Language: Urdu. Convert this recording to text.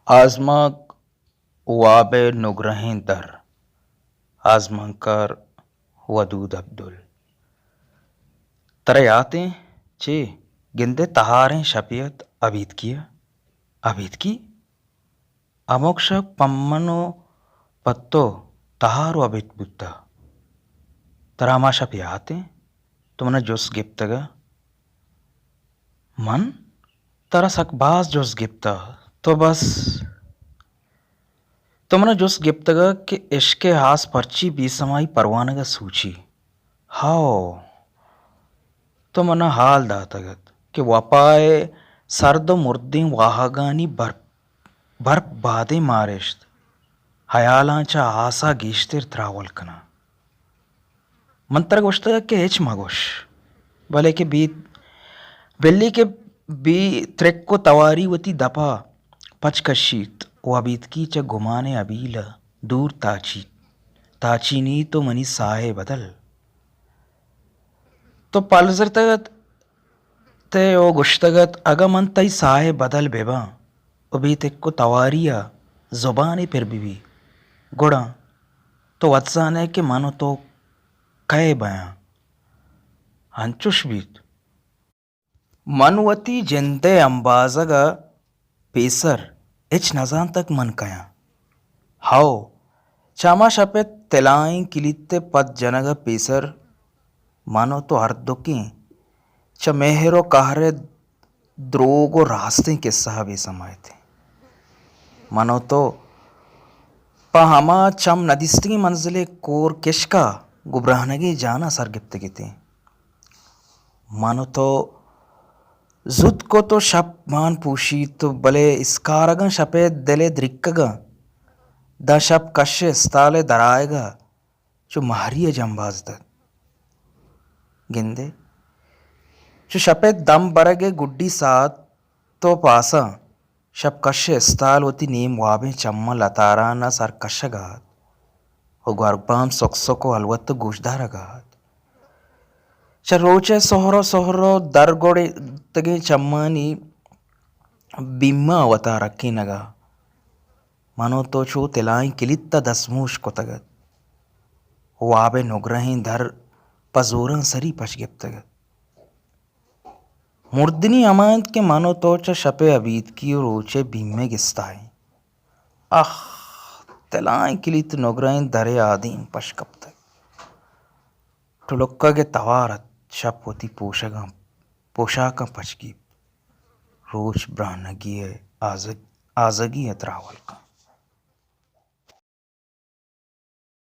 Azmak wabe nugrahin dar Azmankar ودود عبدل ترے چے گندے تہاریں شپیت ابید کی اموکش پمنو پتو تہارو ابید بتا تراما شپیاتے تمنا جوس گپتگا من ترا سک باز جوس گپتا تو بس تمنا جوس گپتگا کہ عشق ہاس پرچی بی سمائی پروانگا سوچی ہاؤ تمنا حال داتگت کہ وپائے سرد مردیں واہگانی بر بادے مارشت حیالانچا آسا گیشتر تراول کنا منتر گوشتگا کہ ہچ مگوش بلے کہ بلی کے بی ترکو تواری وتی دپا پچ کشیت و ابیدکی چا گمانے ابیلا دور تاچینی تو منی ساہے بدل تو پلزرتگت تے او گشتگت اگا من تئی ساہے بدل بیبا ابھی تکو تواریا زبانے پر بھی گڑا تو واتسانے کہ منو تو کئے بیاں ہنچوش بیت منوتی جنتے امبازگا پیسر اچ نزان تک من کیاں ہاؤ چاما شپت تلائیں کلیتے پت جنگا پیسر مانو تو ہردکیں چا مہرو کہرے دروگو راستیں قصہ بے سمائے تھے منو تو پا ہما چم ندستگی منزلے کور کشکا گبرہنگی جانا سرگپتگی تھے منو تو زد کو تو شپ مان پوشی تو بلے اسکارگاں شپے دلے درکگا دا شپ کش استالے درائے گا چو مہری جنباز دت گندے چو شپے دم برگے گڈی ساتھ تو پاسا شپ کش استال ہوتی نیم وابیں چمہ لتارانا سر کشگات و گربام سکسکو الوت گوشدار گات چا روچے سہرو درگوڑے تگیں چمانی بیمہ وتا رکھی نگا منو تو چو تلائیں کلیتا دسموش کو تگت وابے نگرہیں در پزوراں سری پش گپتگت مردنی امانت کے منو تو چا شپے ابید کی روچے بیمے گستائیں تلائیں کلیت نگرہیں درے آدین پش کب تک ٹلکا کے توارت شپ ہوتی پوشاکاں پچ گیت روچ برانگی آزگی اتراول کا